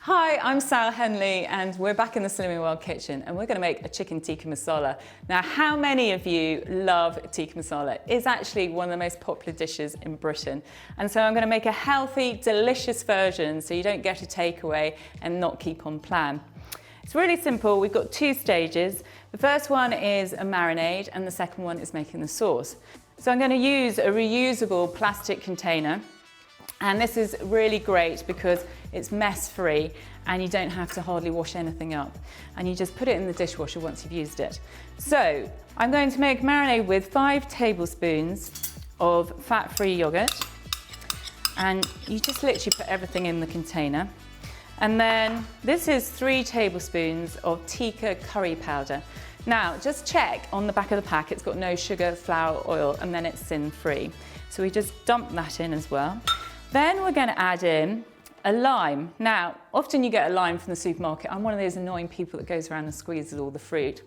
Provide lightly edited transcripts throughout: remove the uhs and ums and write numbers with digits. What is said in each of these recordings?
Hi, I'm Sal Henley and we're back in the Slimming World kitchen and we're going to make a chicken tikka masala. Now, how many of you love tikka masala? It's actually one of the most popular dishes in Britain. And so I'm going to make a healthy, delicious version so you don't get a takeaway and not keep on plan. It's really simple. We've got two stages. The first one is a marinade and the second one is making the sauce. So I'm going to use a reusable plastic container. And this is really great because it's mess-free and you don't have to hardly wash anything up. And you just put it in the dishwasher once you've used it. So I'm going to make marinade with 5 tablespoons of fat-free yogurt. And you just literally put everything in the container. And then this is 3 tablespoons of tikka curry powder. Now, just check on the back of the pack, it's got no sugar, flour, oil, and then it's sin-free. So we just dump that in as well. Then we're going to add in a lime. Now, often you get a lime from the supermarket. I'm one of those annoying people that goes around and squeezes all the fruit.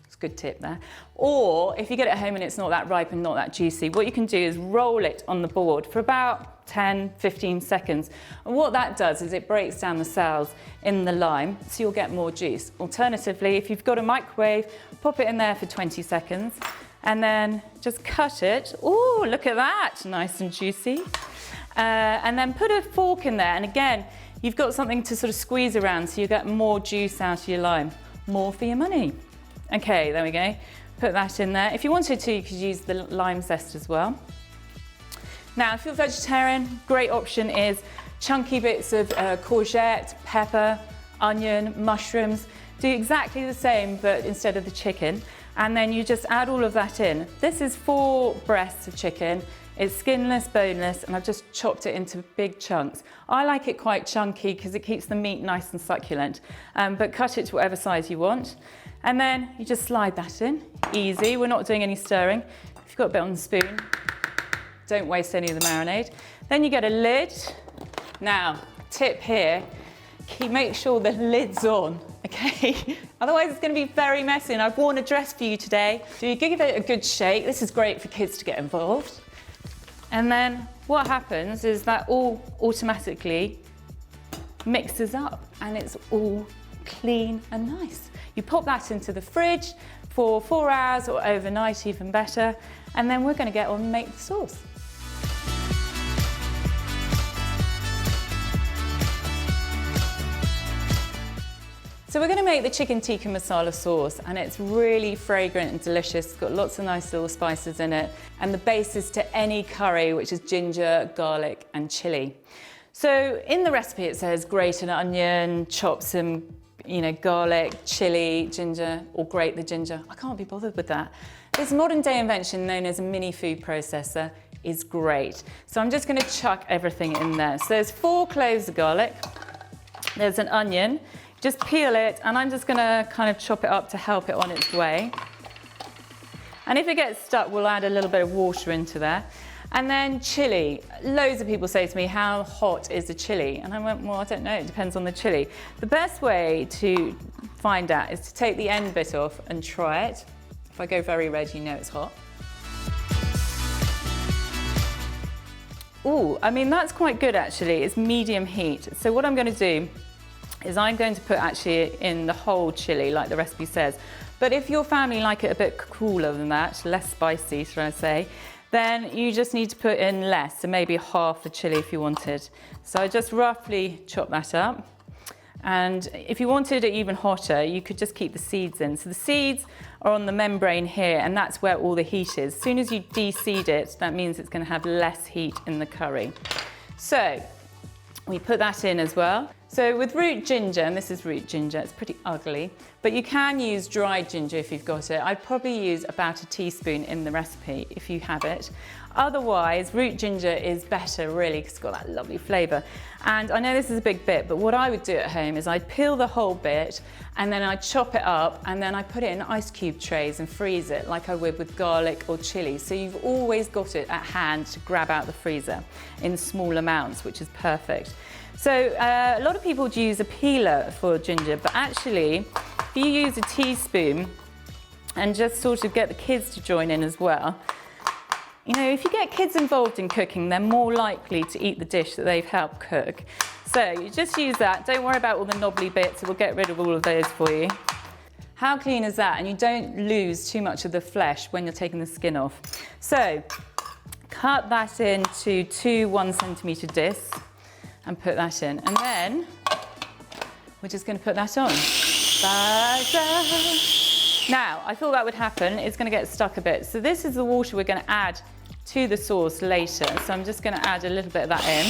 It's a good tip there. Or if you get it home and it's not that ripe and not that juicy, what you can do is roll it on the board for about 10, 15 seconds. And what that does is it breaks down the cells in the lime, so you'll get more juice. Alternatively, if you've got a microwave, pop it in there for 20 seconds and then just cut it. Oh, look at that, nice and juicy. And then put a fork in there, and again, you've got something to sort of squeeze around so you get more juice out of your lime. More for your money. Okay, there we go. Put that in there. If you wanted to, you could use the lime zest as well. Now, if you're vegetarian, great option is chunky bits of courgette, pepper, onion, mushrooms. Do exactly the same, but instead of the chicken. And then you just add all of that in. This is 4 breasts of chicken. It's skinless, boneless, and I've just chopped it into big chunks. I like it quite chunky because it keeps the meat nice and succulent, but cut it to whatever size you want. And then you just slide that in, easy. We're not doing any stirring. If you've got a bit on the spoon, don't waste any of the marinade. Then you get a lid. Now, tip here, make sure the lid's on, okay? Otherwise it's gonna be very messy, and I've worn a dress for you today. So you give it a good shake. This is great for kids to get involved. And then what happens is that all automatically mixes up and it's all clean and nice. You pop that into the fridge for 4 hours or overnight, even better. And then we're going to get on and make the sauce. So we're going to make the chicken tikka masala sauce, and it's really fragrant and delicious. It's got lots of nice little spices in it, and the basis to any curry, which is ginger, garlic and chilli. So in the recipe it says grate an onion, chop some garlic, chilli, ginger, or grate the ginger. I can't be bothered with that. This modern day invention known as a mini food processor is great. So I'm just going to chuck everything in there. So there's 4 cloves of garlic, there's an onion. Just peel it, and I'm just going to kind of chop it up to help it on its way. And if it gets stuck, we'll add a little bit of water into there. And then chilli. Loads of people say to me, how hot is the chilli? And I went, well, I don't know, it depends on the chilli. The best way to find out is to take the end bit off and try it. If I go very red, you know it's hot. Ooh, I mean, that's quite good actually. It's medium heat. So what I'm going to do is I'm going to put actually in the whole chilli like the recipe says. But if your family like it a bit cooler than that, less spicy, should I say, then you just need to put in less, so maybe half the chilli if you wanted. So I just roughly chop that up. And if you wanted it even hotter, you could just keep the seeds in. So the seeds are on the membrane here, and that's where all the heat is. As soon as you de-seed it, that means it's going to have less heat in the curry. So we put that in as well. So with root ginger, and this is root ginger, it's pretty ugly, but you can use dried ginger if you've got it. I'd probably use about a teaspoon in the recipe if you have it. Otherwise, root ginger is better really because it's got that lovely flavour. And I know this is a big bit, but what I would do at home is I'd peel the whole bit and then I'd chop it up and then I put it in ice cube trays and freeze it like I would with garlic or chilli. So you've always got it at hand to grab out the freezer in small amounts, which is perfect. So a lot of people use a peeler for ginger, but actually if you use a teaspoon and just sort of get the kids to join in as well, You know, if you get kids involved in cooking, they're more likely to eat the dish that they've helped cook. So you just use that. Don't worry about all the knobbly bits. We'll get rid of all of those for you. How clean is that? And you don't lose too much of the flesh when you're taking the skin off. So cut that into 2 1-centimetre discs and put that in. And then we're just going to put that on. Now, I thought that would happen. It's going to get stuck a bit. So this is the water we're going to add to the sauce later. So I'm just going to add a little bit of that in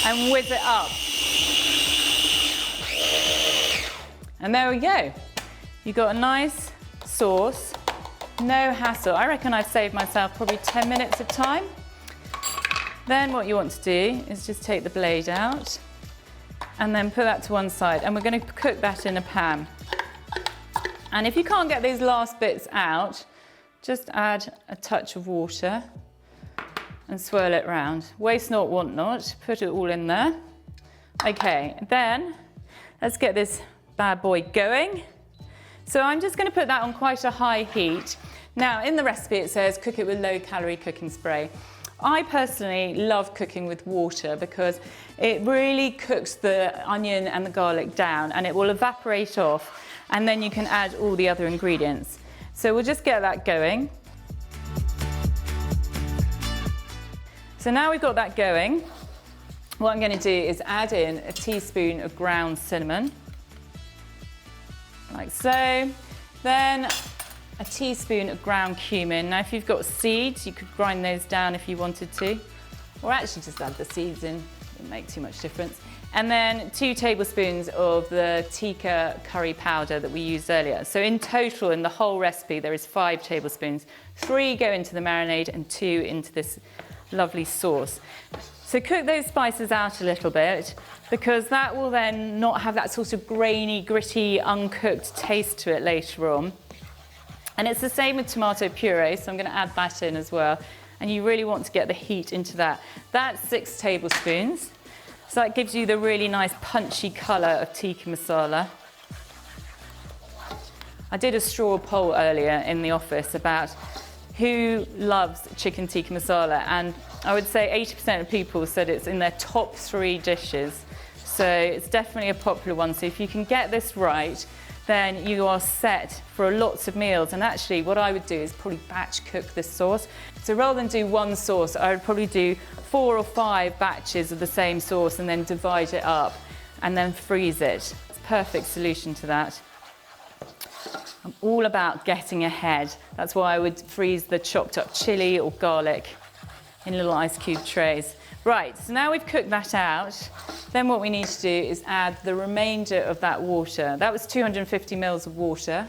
and whiz it up. And there we go. You've got a nice sauce, no hassle. I reckon I've saved myself probably 10 minutes of time. Then what you want to do is just take the blade out and then put that to one side. And we're going to cook that in a pan. And if you can't get these last bits out, just add a touch of water and swirl it round. Waste not, want not. Put it all in there. Okay, then let's get this bad boy going. So I'm just going to put that on quite a high heat. Now, in the recipe it says cook it with low-calorie cooking spray. I personally love cooking with water because it really cooks the onion and the garlic down and it will evaporate off, and then you can add all the other ingredients. So we'll just get that going. So now we've got that going, what I'm going to do is add in a teaspoon of ground cinnamon, like so. Then a teaspoon of ground cumin. Now, if you've got seeds, you could grind those down if you wanted to, or actually just add the seeds in, it wouldn't make too much difference. And then 2 tablespoons of the tikka curry powder that we used earlier. So in total, in the whole recipe, there is 5 tablespoons. 3 go into the marinade and 2 into this lovely sauce. So cook those spices out a little bit, because that will then not have that sort of grainy, gritty, uncooked taste to it later on. And it's the same with tomato puree, so I'm going to add that in as well. And you really want to get the heat into that. That's 6 tablespoons. So that gives you the really nice punchy colour of tikka masala. I did a straw poll earlier in the office about who loves chicken tikka masala, and I would say 80% of people said it's in their top 3 dishes. So it's definitely a popular one. So if you can get this right, then you are set for lots of meals. And actually what I would do is probably batch cook this sauce. So rather than do one sauce, I would probably do 4 or 5 batches of the same sauce and then divide it up and then freeze it. It's a perfect solution to that. I'm all about getting ahead. That's why I would freeze the chopped up chilli or garlic in little ice cube trays. Right, so now we've cooked that out, then what we need to do is add the remainder of that water. That was 250 mils of water.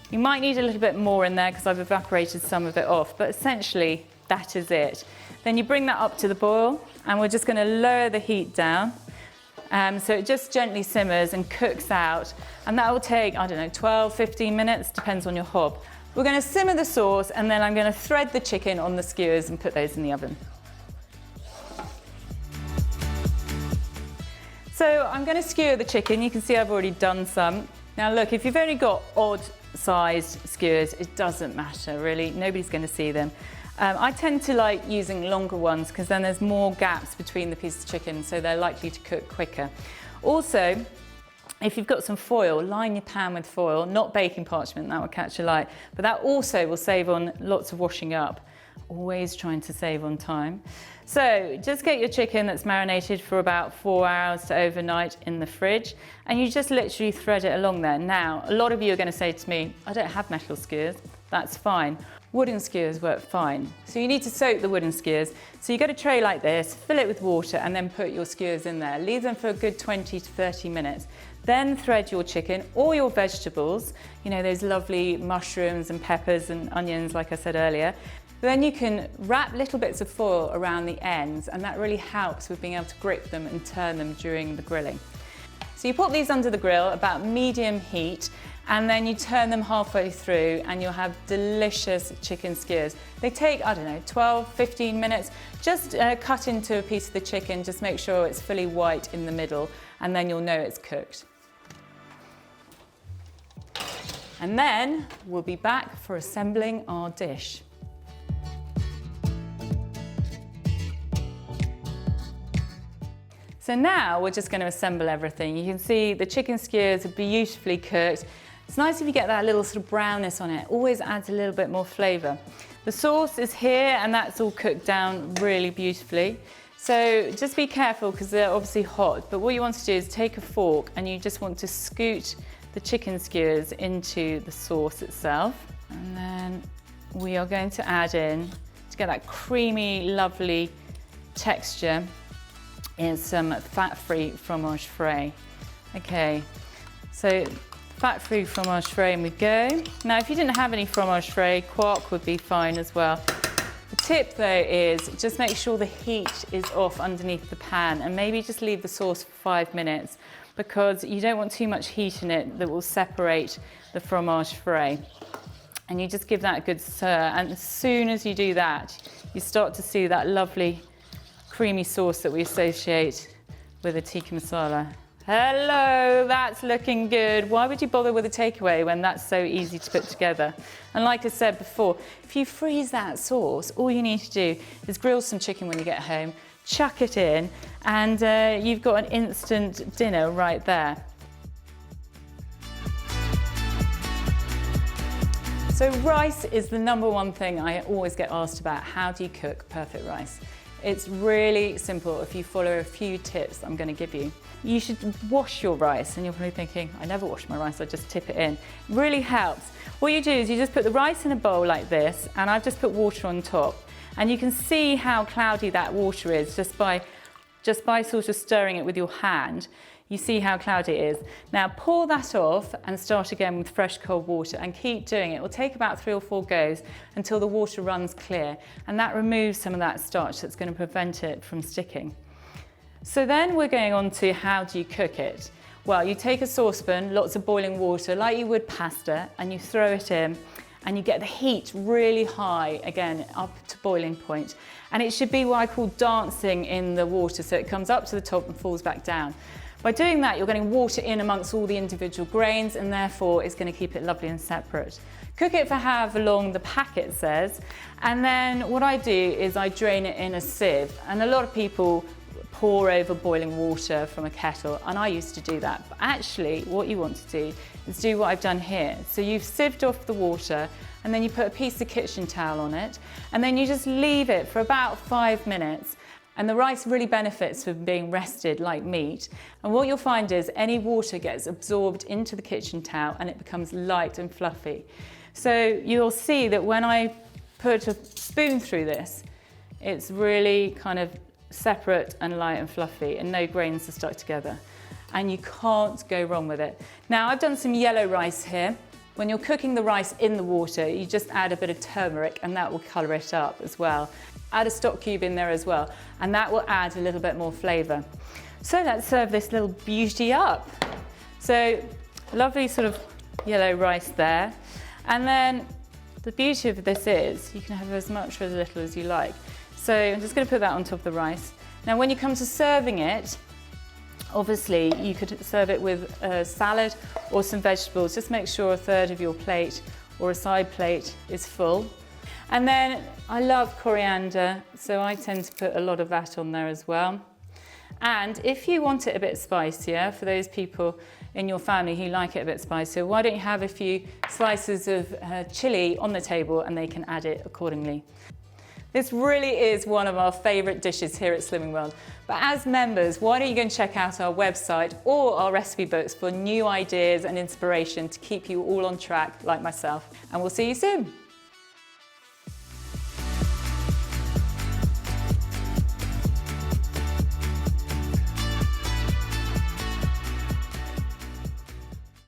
You might need a little bit more in there because I've evaporated some of it off, but essentially that is it. Then you bring that up to the boil, and we're just going to lower the heat down. So it just gently simmers and cooks out, and that will take, I don't know, 12, 15 minutes, depends on your hob. We're going to simmer the sauce, and then I'm going to thread the chicken on the skewers and put those in the oven. So I'm going to skewer the chicken. You can see I've already done some. Now look, if you've only got odd sized skewers, it doesn't matter really. Nobody's going to see them. I tend to like using longer ones because then there's more gaps between the pieces of chicken, so they're likely to cook quicker. Also, if you've got some foil, line your pan with foil, not baking parchment, that will catch a light, but that also will save on lots of washing up. Always trying to save on time. So just get your chicken that's marinated for about 4 hours to overnight in the fridge, and you just literally thread it along there. Now, a lot of you are going to say to me, I don't have metal skewers. That's fine. Wooden skewers work fine. So you need to soak the wooden skewers. So you get a tray like this, fill it with water, and then put your skewers in there. Leave them for a good 20 to 30 minutes. Then thread your chicken or your vegetables, you know, those lovely mushrooms and peppers and onions, like I said earlier. Then you can wrap little bits of foil around the ends, and that really helps with being able to grip them and turn them during the grilling. So you put these under the grill about medium heat, and then you turn them halfway through and you'll have delicious chicken skewers. They take, I don't know, 12, 15 minutes. Just cut into a piece of the chicken, just make sure it's fully white in the middle, and then you'll know it's cooked. And then we'll be back for assembling our dish. So now we're just going to assemble everything. You can see the chicken skewers are beautifully cooked. It's nice if you get that little sort of brownness on it. Always adds a little bit more flavour. The sauce is here and that's all cooked down really beautifully. So just be careful because they're obviously hot, but what you want to do is take a fork and you just want to scoot the chicken skewers into the sauce itself. And then we are going to add in, to get that creamy, lovely texture, is some fat-free fromage frais. Okay, so fat-free fromage frais and we go. Now, if you didn't have any fromage frais, quark would be fine as well. The tip though is just make sure the heat is off underneath the pan and maybe just leave the sauce for 5 minutes because you don't want too much heat in it that will separate the fromage frais. And you just give that a good stir, and as soon as you do that, you start to see that lovely creamy sauce that we associate with the tikka masala. Hello, that's looking good. Why would you bother with a takeaway when that's so easy to put together? And like I said before, if you freeze that sauce, all you need to do is grill some chicken when you get home, chuck it in, and you've got an instant dinner right there. So rice is the #1 thing I always get asked about. How do you cook perfect rice? It's really simple if you follow a few tips I'm going to give you. You should wash your rice, and you're probably thinking, I never wash my rice, I just tip it in. It really helps. What you do is you just put the rice in a bowl like this, and I've just put water on top. And you can see how cloudy that water is just by sort of stirring it with your hand. You see how cloudy it is. Now pour that off and start again with fresh cold water and keep doing it. It will take about 3 or 4 goes until the water runs clear, and that removes some of that starch that's going to prevent it from sticking. So then we're going on to how do you cook it? Well, you take a saucepan, lots of boiling water like you would pasta, and you throw it in and you get the heat really high, again up to boiling point. And it should be what I call dancing in the water, so it comes up to the top and falls back down. By doing that, you're getting water in amongst all the individual grains, and therefore it's going to keep it lovely and separate. Cook it for however long the packet says, and then what I do is I drain it in a sieve. And a lot of people pour over boiling water from a kettle, and I used to do that. But actually, what you want to do is do what I've done here. So you've sieved off the water, and then you put a piece of kitchen towel on it, and then you just leave it for about 5 minutes. And the rice really benefits from being rested like meat. And what you'll find is any water gets absorbed into the kitchen towel and it becomes light and fluffy. So you'll see that when I put a spoon through this, it's really kind of separate and light and fluffy, and no grains are stuck together. And you can't go wrong with it. Now I've done some yellow rice here. When you're cooking the rice in the water, you just add a bit of turmeric and that will colour it up as well. Add a stock cube in there as well, and that will add a little bit more flavour. So let's serve this little beauty up. So lovely sort of yellow rice there. And then the beauty of this is you can have as much or as little as you like. So I'm just going to put that on top of the rice. Now when you come to serving it, obviously you could serve it with a salad or some vegetables. Just make sure 1/3 of your plate or a side plate is full. And then I love coriander, so I tend to put a lot of that on there as well. And if you want it a bit spicier, for those people in your family who like it a bit spicier, why don't you have a few slices of chilli on the table and they can add it accordingly. This really is one of our favourite dishes here at Slimming World. But as members, why don't you go and check out our website or our recipe books for new ideas and inspiration to keep you all on track like myself. And we'll see you soon.